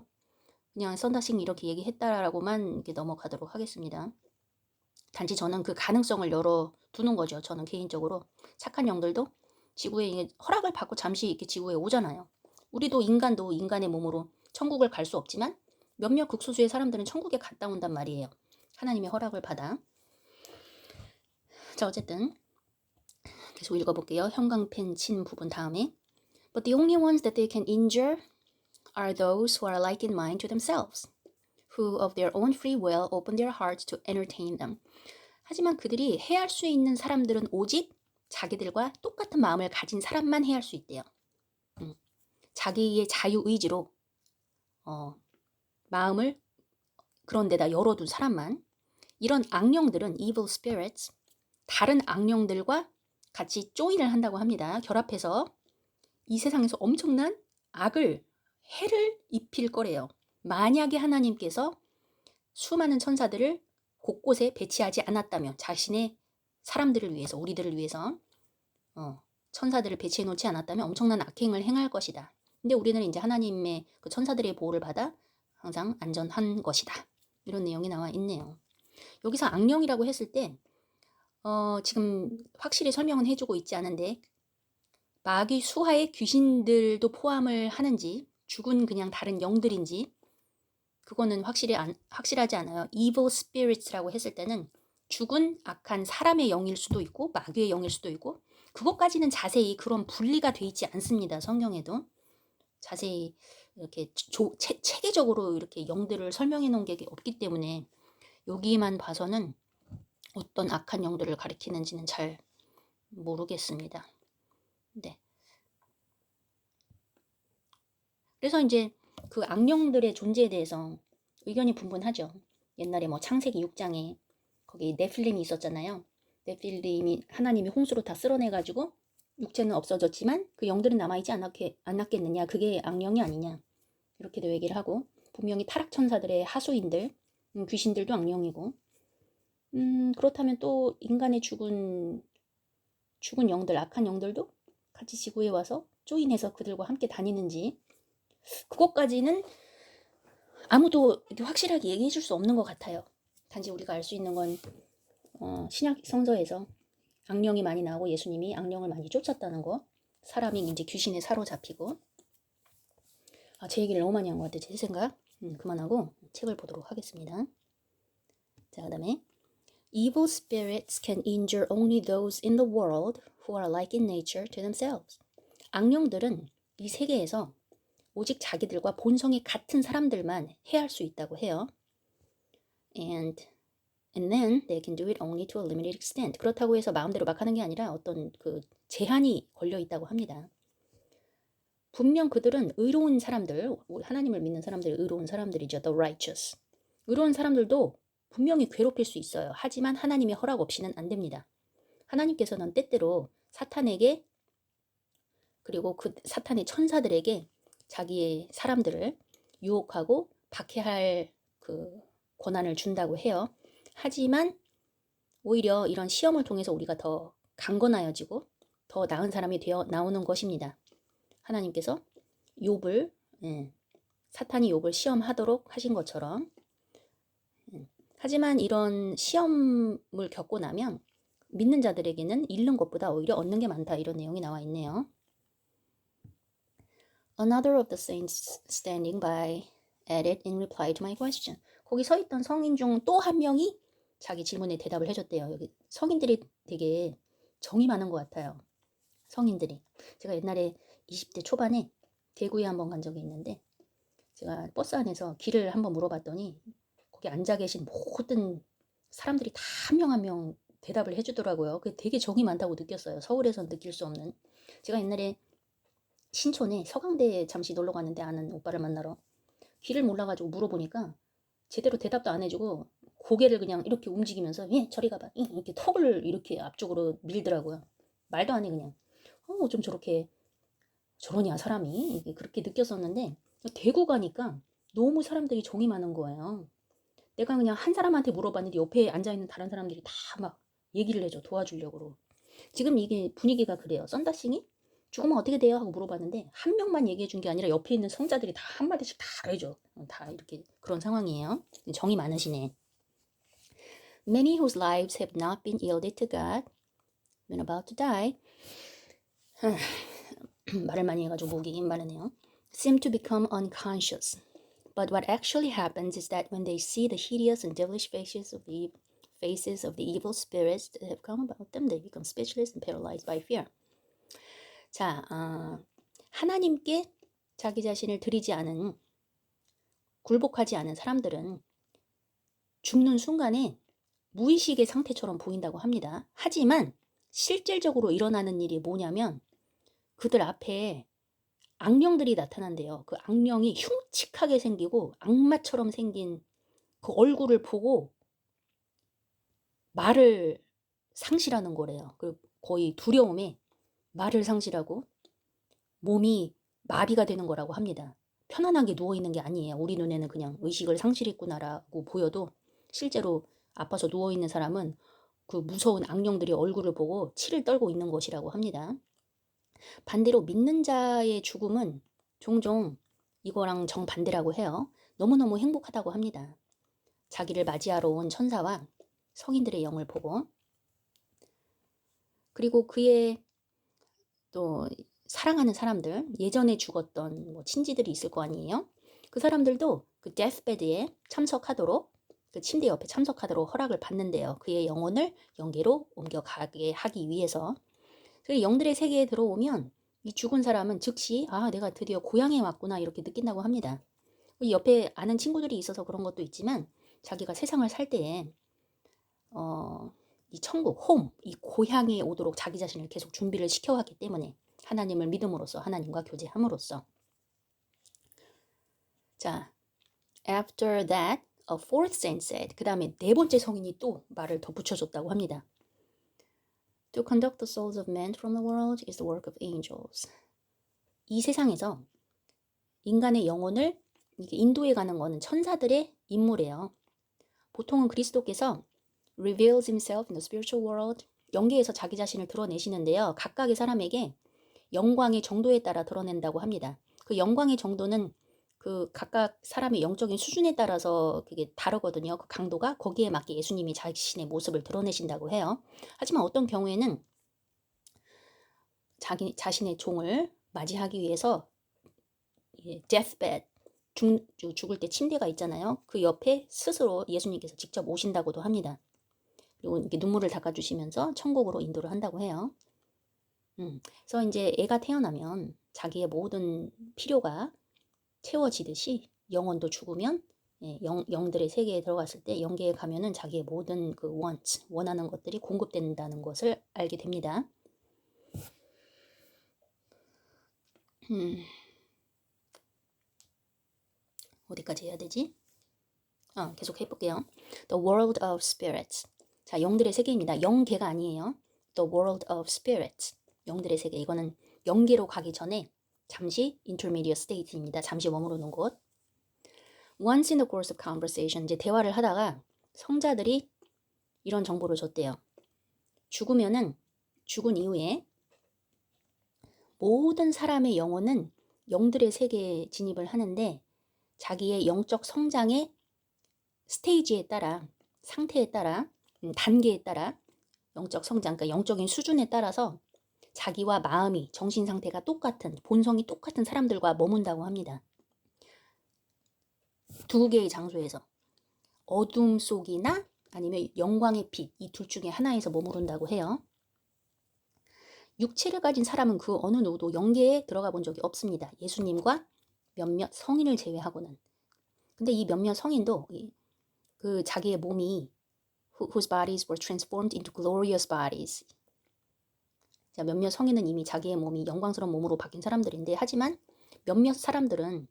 그냥 썬다싱 이렇게 얘기했다라고만 이렇게 넘어가도록 하겠습니다. 단지 저는 그 가능성을 열어두는 거죠. 저는 개인적으로 착한 영들도 지구에 허락을 받고 잠시 이렇게 지구에 오잖아요. 우리도 인간도 인간의 몸으로 천국을 갈 수 없지만 몇몇 극소수의 사람들은 천국에 갔다 온단 말이에요. 하나님의 허락을 받아. 자, 어쨌든 계속 읽어볼게요. 형광펜 친 부분 다음에 But the only ones that they can injure are those who are like in mind to themselves, who of their own free will open their hearts to entertain them. 하지만 그들이 해할 수 있는 사람들은 오직 자기들과 똑같은 마음을 가진 사람만 해할 수 있대요. 자기의 자유의지로 마음을 그런 데다 열어둔 사람만. 이런 악령들은 evil spirits, 다른 악령들과 같이 조인을 한다고 합니다. 결합해서 이 세상에서 엄청난 악을, 해를 입힐 거래요. 만약에 하나님께서 수많은 천사들을 곳곳에 배치하지 않았다면, 자신의 사람들을 위해서, 우리들을 위해서 천사들을 배치해 놓지 않았다면 엄청난 악행을 행할 것이다. 근데 우리는 이제 하나님의 그 천사들의 보호를 받아 항상 안전한 것이다. 이런 내용이 나와 있네요. 여기서 악령이라고 했을 때 지금 확실히 설명은 해주고 있지 않은데 마귀 수하의 귀신들도 포함을 하는지 죽은 그냥 다른 영들인지 그거는 확실하지 않아요. evil spirits라고 했을 때는 죽은 악한 사람의 영일 수도 있고 마귀의 영일 수도 있고 그것까지는 자세히 그런 분리가 돼 있지 않습니다. 성경에도 자세히 이렇게 체계적으로 이렇게 영들을 설명해 놓은 게 없기 때문에 여기만 봐서는 어떤 악한 영들을 가리키는지는 잘 모르겠습니다. 네. 그래서 이제 그 악령들의 존재에 대해서 의견이 분분하죠. 옛날에 뭐 창세기 6장에 거기 네필림이 있었잖아요. 네필림이 하나님이 홍수로 다 쓸어내가지고 육체는 없어졌지만 그 영들은 남아있지 않았겠느냐. 그게 악령이 아니냐. 이렇게도 얘기를 하고 분명히 타락천사들의 하수인들, 귀신들도 악령이고 그렇다면 또 인간의 죽은 영들, 악한 영들도 같이 지구에 와서 조인해서 그들과 함께 다니는지 그것까지는 아무도 확실하게 얘기해 줄 수 없는 것 같아요. 단지 우리가 알 수 있는 건 신약 성서에서 악령이 많이 나오고 예수님이 악령을 많이 쫓았다는 거, 사람이 이제 귀신에 사로잡히고. 제 얘기를 너무 많이 한 것 같아요. 제 생각 그만하고 책을 보도록 하겠습니다. 자, 그 다음에 Evil spirits can injure only those in the world who are like in nature to themselves. 악령들은 이 세계에서 오직 자기들과 본성이 같은 사람들만 해할 수 있다고 해요. And then they can do it only to a limited extent. 그렇다고 해서 마음대로 막 하는 게 아니라 어떤 그 제한이 걸려 있다고 합니다. 분명 그들은 의로운 사람들, 하나님을 믿는 사람들이 의로운 사람들이죠. The righteous. 의로운 사람들도 분명히 괴롭힐 수 있어요. 하지만 하나님의 허락 없이는 안 됩니다. 하나님께서는 때때로 사탄에게 그리고 그 사탄의 천사들에게 자기의 사람들을 유혹하고 박해할 그 권한을 준다고 해요. 하지만 오히려 이런 시험을 통해서 우리가 더 강건하여지고 더 나은 사람이 되어 나오는 것입니다. 하나님께서 욥을 사탄이 욥을 시험하도록 하신 것처럼. 하지만 이런 시험을 겪고 나면 믿는 자들에게는 잃는 것보다 오히려 얻는 게 많다. 이런 내용이 나와 있네요. Another of the saints standing by added in reply to my question. 거기 서 있던 성인 중 또 한 명이 자기 질문에 대답을 해줬대요. 여기 성인들이 되게 정이 많은 것 같아요. 성인들이. 제가 옛날에 20대 초반에 대구에 한번 간 적이 있는데 제가 버스 안에서 길을 한번 물어봤더니 거기 앉아 계신 모든 사람들이 다 한 명 한 명 대답을 해주더라고요. 그게 되게 정이 많다고 느꼈어요. 서울에선 느낄 수 없는. 제가 옛날에 신촌에 서강대에 잠시 놀러 갔는데 아는 오빠를 만나러 길을 몰라가지고 물어보니까 제대로 대답도 안 해주고 고개를 그냥 이렇게 움직이면서 예 저리 가봐 이렇게 턱을 이렇게 앞쪽으로 밀더라고요. 말도 안 해 그냥. 좀 저러냐 사람이 이게 그렇게 느꼈었는데 대구 가니까 너무 사람들이 정이 많은 거예요. 내가 그냥 한 사람한테 물어봤는데 옆에 앉아있는 다른 사람들이 다 막 얘기를 해줘 도와주려고. 지금 이게 분위기가 그래요. 썬다싱이 죽으면 어떻게 돼요? 하고 물어봤는데 한 명만 얘기해 준 게 아니라 옆에 있는 성자들이 다 한마디씩 다 해줘. 다 이렇게 그런 상황이에요. 정이 많으시네. Many whose lives have not been yielded to God when about to die 말을 많이 해가지고 목이 마르네요. Seem to become unconscious. But what actually happens is that when they see the hideous and devilish faces of the evil spirits that have come about them, they become speechless and paralyzed by fear. 자, 하나님께 자기 자신을 드리지 않은, 굴복하지 않은 사람들은 죽는 순간에 무의식의 상태처럼 보인다고 합니다. 하지만 실질적으로 일어나는 일이 뭐냐면 그들 앞에 악령들이 나타난대요. 그 악령이 흉측하게 생기고 악마처럼 생긴 그 얼굴을 보고 말을 상실하는 거래요. 그리고 거의 두려움에 말을 상실하고 몸이 마비가 되는 거라고 합니다. 편안하게 누워있는 게 아니에요. 우리 눈에는 그냥 의식을 상실했구나라고 보여도 실제로 아파서 누워있는 사람은 그 무서운 악령들이 얼굴을 보고 치를 떨고 있는 것이라고 합니다. 반대로 믿는 자의 죽음은 종종 이거랑 정반대라고 해요. 너무너무 행복하다고 합니다. 자기를 맞이하러 온 천사와 성인들의 영을 보고 그리고 그의 또 사랑하는 사람들, 예전에 죽었던 뭐 친지들이 있을 거 아니에요? 그 사람들도 그 데스베드에 참석하도록 그 침대 옆에 참석하도록 허락을 받는데요. 그의 영혼을 영계로 옮겨가게 하기 위해서. 그래서 영들의 세계에 들어오면 이 죽은 사람은 즉시 내가 드디어 고향에 왔구나 이렇게 느낀다고 합니다. 옆에 아는 친구들이 있어서 그런 것도 있지만 자기가 세상을 살 때에 이 천국, 이 고향에 오도록 자기 자신을 계속 준비를 시켜왔기 때문에 하나님을 믿음으로써 하나님과 교제함으로써 자, after that, a fourth saint said 그 다음에 네 번째 성인이 또 말을 덧붙여줬다고 합니다. To conduct the souls of men from the world is the work of angels. 이 세상에서 인간의 영혼을 이렇게 인도해 가는 것은 천사들의 임무래요. 보통은 그리스도께서 reveals himself in the spiritual world, 영계에서 자기 자신을 드러내시는데요. 각각의 사람에게 영광의 정도에 따라 드러낸다고 합니다. 그 영광의 정도는 그 각각 사람의 영적인 수준에 따라서 그게 다르거든요. 그 강도가 거기에 맞게 예수님이 자신의 모습을 드러내신다고 해요. 하지만 어떤 경우에는 자신의 종을 맞이하기 위해서 deathbed, 죽을 때 침대가 있잖아요. 그 옆에 스스로 예수님께서 직접 오신다고도 합니다. 그리고 이렇게 눈물을 닦아주시면서 천국으로 인도를 한다고 해요. 그래서 이제 애가 태어나면 자기의 모든 필요가 채워지듯이 영혼도 죽으면 영들의 세계에 들어갔을 때 영계에 가면은 자기의 모든 그 원하는 것들이 공급된다는 것을 알게 됩니다. 어디까지 해야 되지? 계속 해볼게요. The world of spirits. 자, 영들의 세계입니다. 영계가 아니에요. The world of spirits. 영들의 세계. 이거는 영계로 가기 전에 잠시 intermediate state입니다. 잠시 머무르는 곳. Once in the course of conversation, 이제 대화를 하다가 성자들이 이런 정보를 줬대요. 죽으면은 죽은 이후에 모든 사람의 영혼은 영들의 세계에 진입을 하는데 자기의 영적 성장의 스테이지에 따라, 상태에 따라, 단계에 따라 영적 성장, 그러니까 영적인 수준에 따라서 자기와 마음이, 정신 상태가 똑같은, 본성이 똑같은 사람들과 머문다고 합니다. 두 개의 장소에서 어둠 속이나 아니면 영광의 빛, 이 둘 중에 하나에서 머무른다고 해요. 육체를 가진 사람은 그 어느 누구도 영계에 들어가 본 적이 없습니다. 예수님과 몇몇 성인을 제외하고는. 근데 이 몇몇 성인도 그 자기의 몸이 whose bodies were transformed into glorious bodies. 자, 몇몇 성인은 이미 자기의 몸이 영광스러운 몸으로 바뀐 사람들인데 하지만 몇몇 사람들은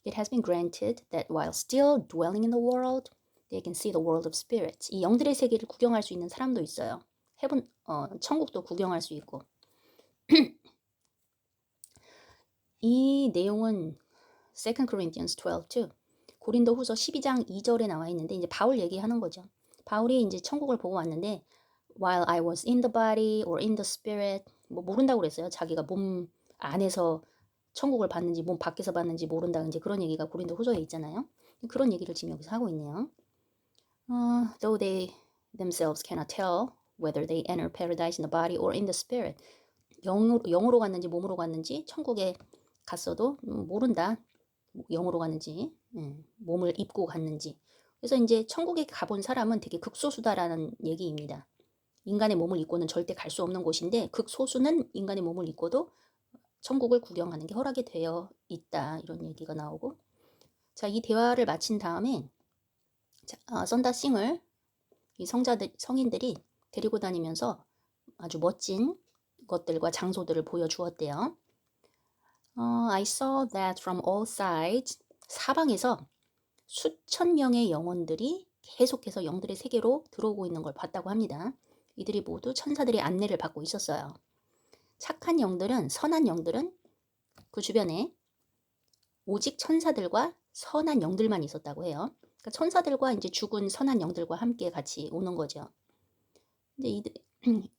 it has been granted that while still dwelling in the world, they can see the world of spirits. 이 영들의 세계를 구경할 수 있는 사람도 있어요. 천국도 구경할 수 있고. 이 내용은 2 Corinthians 12, 고린도후서 12장 2절에 나와 있는데 이제 바울 얘기하는 거죠. 바울이 이제 천국을 보고 왔는데 while I was in the body or in the spirit 뭐 모른다고 그랬어요. 자기가 몸 안에서 천국을 받는지 몸 밖에서 받는지 모른다. 이제 그런 얘기가 고린도 후서에 있잖아요. 그런 얘기를 지금 여기서 하고 있네요. Though they themselves cannot tell whether they enter paradise in the body or in the spirit. 영으로 갔는지 몸으로 갔는지 천국에 갔어도 모른다. 영으로 갔는지 몸을 입고 갔는지. 그래서 이제 천국에 가본 사람은 되게 극소수다라는 얘기입니다. 인간의 몸을 입고는 절대 갈 수 없는 곳인데 극소수는 인간의 몸을 입고도 천국을 구경하는 게 허락이 되어 있다. 이런 얘기가 나오고. 자, 이 대화를 마친 다음에 썬다싱을 이 성인들이 데리고 다니면서 아주 멋진 것들과 장소들을 보여주었대요. I saw that from all sides. 사방에서 수천 명의 영혼들이 계속해서 영들의 세계로 들어오고 있는 걸 봤다고 합니다. 이들이 모두 천사들의 안내를 받고 있었어요. 착한 영들은, 선한 영들은 그 주변에 오직 천사들과 선한 영들만 있었다고 해요. 그러니까 천사들과 이제 죽은 선한 영들과 함께 같이 오는 거죠. 근데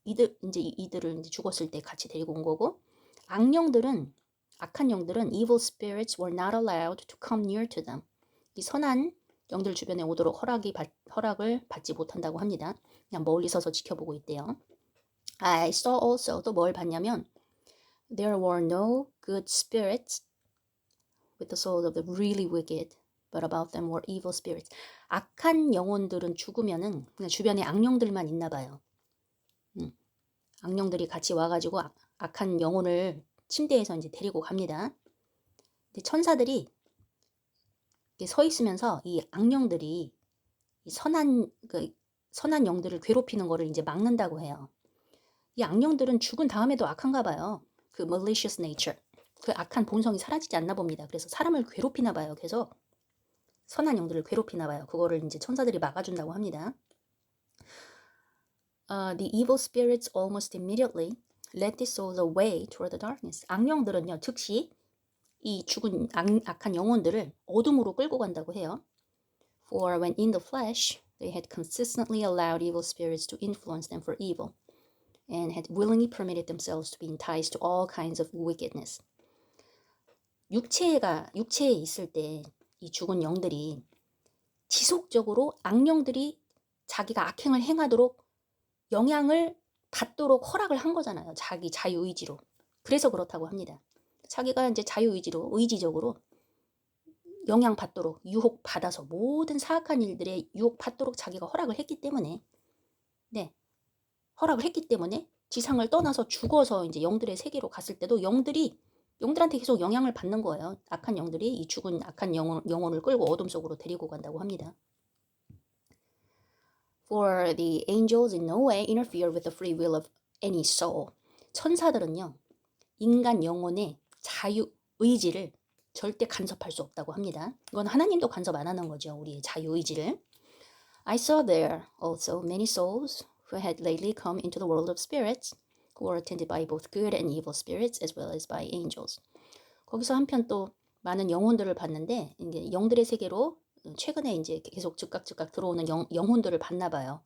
이들을 이제 죽었을 때 같이 데리고 온 거고, 악한 영들은 evil spirits were not allowed to come near to them. 이 선한 영들 주변에 오도록 허락을 받지 못한다고 합니다. 그냥 멀리 서서 지켜보고 있대요. I saw also, 또 뭘 봤냐면 there were no good spirits with the soul of the really wicked, but about them were evil spirits. 악한 영혼들은 죽으면은 그냥 주변에 악령들만 있나 봐요. 악령들이 같이 와가지고 악한 영혼을 침대에서 이제 데리고 갑니다. 근데 천사들이 서 있으면서 이 악령들이 이 선한 영들을 괴롭히는 거를 이제 막는다고 해요. 이 악령들은 죽은 다음에도 악한가 봐요. 그 malicious nature, 그 악한 본성이 사라지지 않나 봅니다. 그래서 사람을 괴롭히나 봐요. 계속 선한 영들을 괴롭히나 봐요. 그거를 이제 천사들이 막아준다고 합니다. The evil spirits almost immediately led the souls away toward the darkness. 악령들은요, 즉시 이 죽은 악한 영혼들을 어둠으로 끌고 간다고 해요. For when in the flesh, they had consistently allowed evil spirits to influence them for evil, and had willingly permitted themselves to be enticed to all kinds of wickedness. 육체에 있을 때 이 죽은 영들이 지속적으로 악령들이 자기가 악행을 행하도록 영향을 받도록 허락을 한 거잖아요. 자기 자유의지로. 그래서 그렇다고 합니다. 자기가 이제 의지적으로 영향받도록 유혹받아서 모든 사악한 일들에 유혹받도록 자기가 허락을 했기 때문에 지상을 떠나서 죽어서 이제 영들의 세계로 갔을 때도 영들한테 계속 영향을 받는 거예요. 악한 영들이 이 죽은 악한 영혼을 끌고 어둠 속으로 데리고 간다고 합니다. For the angels in no way interfere with the free will of any soul. 천사들은요, 인간 영혼의 자유의지를 절대 간섭할 수 없다고 합니다. 이건 하나님도 간섭 안 하는 거죠. 우리의 자유의지를. I saw there also many souls who had lately come into the world of spirits, who were attended by both good and evil spirits as well as by angels. 거기서 한편 또 많은 영혼들을 봤는데 이제 영들의 세계로 최근에 이제 계속 즉각 들어오는 영혼들을 봤나 봐요.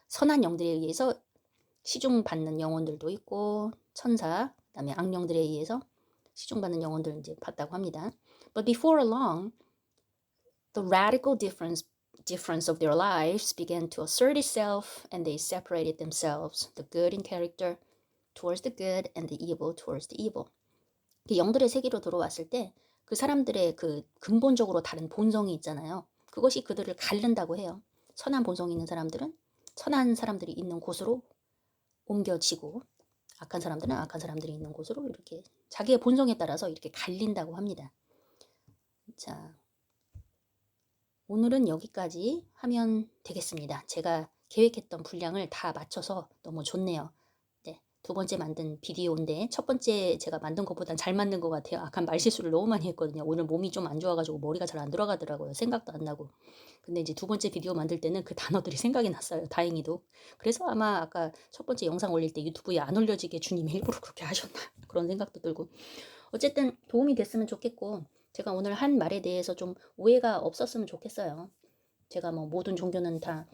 선한 영들에 의해서 시중받는 영혼들도 있고 천사, 그다음에 악령들에 의해서 시중받는 영혼들 이제 봤다고 합니다. But before long, the radical difference of their lives began to assert itself, and they separated themselves, the good in character towards the good, and the evil towards the evil. 영들의 세계로 들어왔을 때 그 사람들의 그 근본적으로 다른 본성이 있잖아요. 그것이 그들을 가른다고 해요. 선한 본성이 있는 사람들은 선한 사람들이 있는 곳으로 옮겨지고 악한 사람들은 악한 사람들이 있는 곳으로 이렇게 자기의 본성에 따라서 이렇게 갈린다고 합니다. 자, 오늘은 여기까지 하면 되겠습니다. 제가 계획했던 분량을 다 맞춰서 너무 좋네요. 두 번째 만든 비디오인데 첫 번째 제가 만든 것보단 잘 만든 것 같아요. 아까 말실수를 너무 많이 했거든요. 오늘 몸이 좀 안 좋아가지고 머리가 잘 안 들어가더라고요. 생각도 안 나고. 근데 이제 두 번째 비디오 만들 때는 그 단어들이 생각이 났어요. 다행히도. 그래서 아마 아까 첫 번째 영상 올릴 때 유튜브에 안 올려지게 주님이 일부러 그렇게 하셨나 그런 생각도 들고. 어쨌든 도움이 됐으면 좋겠고 제가 오늘 한 말에 대해서 좀 오해가 없었으면 좋겠어요. 제가 뭐 모든 종교는 다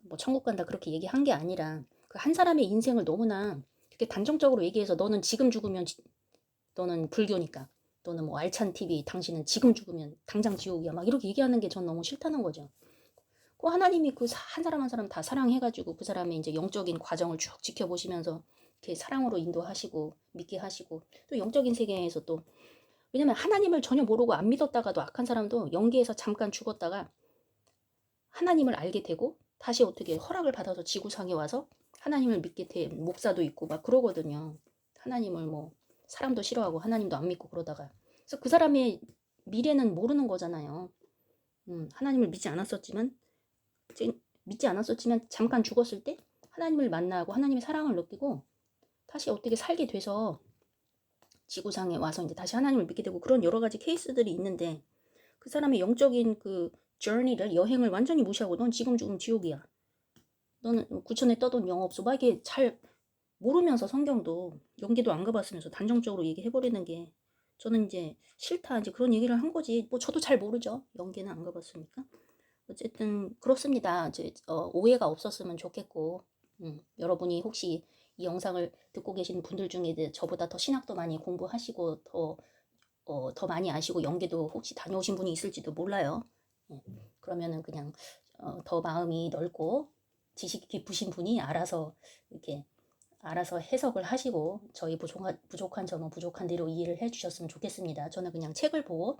뭐 천국 간다 그렇게 얘기한 게 아니라 그 한 사람의 인생을 너무나 이렇게 단정적으로 얘기해서 너는 지금 죽으면 너는 불교니까, 너는 뭐 알찬 TV, 당신은 지금 죽으면 당장 지옥이야, 막 이렇게 얘기하는 게 전 너무 싫다는 거죠. 그 하나님이 그 한 사람 한 사람 다 사랑해가지고 그 사람의 이제 영적인 과정을 쭉 지켜보시면서 이렇게 사랑으로 인도하시고 믿게 하시고, 또 영적인 세계에서 또, 왜냐면 하나님을 전혀 모르고 안 믿었다가도 악한 사람도 영계에서 잠깐 죽었다가 하나님을 알게 되고 다시 어떻게 허락을 받아서 지구상에 와서 하나님을 믿게 된 목사도 있고 막 그러거든요. 하나님을 뭐 사람도 싫어하고 하나님도 안 믿고 그러다가, 그래서 그 사람의 미래는 모르는 거잖아요. 하나님을 믿지 않았었지만 잠깐 죽었을 때 하나님을 만나고 하나님의 사랑을 느끼고 다시 어떻게 살게 돼서 지구상에 와서 이제 다시 하나님을 믿게 되고, 그런 여러 가지 케이스들이 있는데 그 사람의 영적인 그 journey를, 여행을 완전히 무시하고 넌 지금 죽으면 지옥이야, 너는 구천에 떠돈 영 없어, 막 이게 잘 모르면서 성경도 연기도 안 가봤으면서 단정적으로 얘기해버리는 게 저는 이제 싫다, 이제 그런 얘기를 한 거지. 뭐 저도 잘 모르죠. 연기는 안 가봤으니까. 어쨌든 그렇습니다. 이제 오해가 없었으면 좋겠고, 여러분이 혹시 이 영상을 듣고 계시는 분들 중에 저보다 더 신학도 많이 공부하시고 더 많이 아시고 연계도 혹시 다녀오신 분이 있을지도 몰라요. 그러면은 그냥 더 마음이 넓고 지식 깊으신 분이 알아서 해석을 하시고 저희 부족한 점은 부족한 대로 이해를 해주셨으면 좋겠습니다. 저는 그냥 책을 보고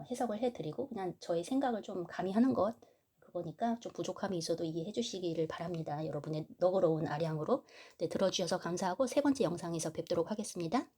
해석을 해드리고 그냥 저의 생각을 좀 가미하는 것, 그거니까 좀 부족함이 있어도 이해해 주시기를 바랍니다. 여러분의 너그러운 아량으로. 네, 들어주셔서 감사하고 세 번째 영상에서 뵙도록 하겠습니다.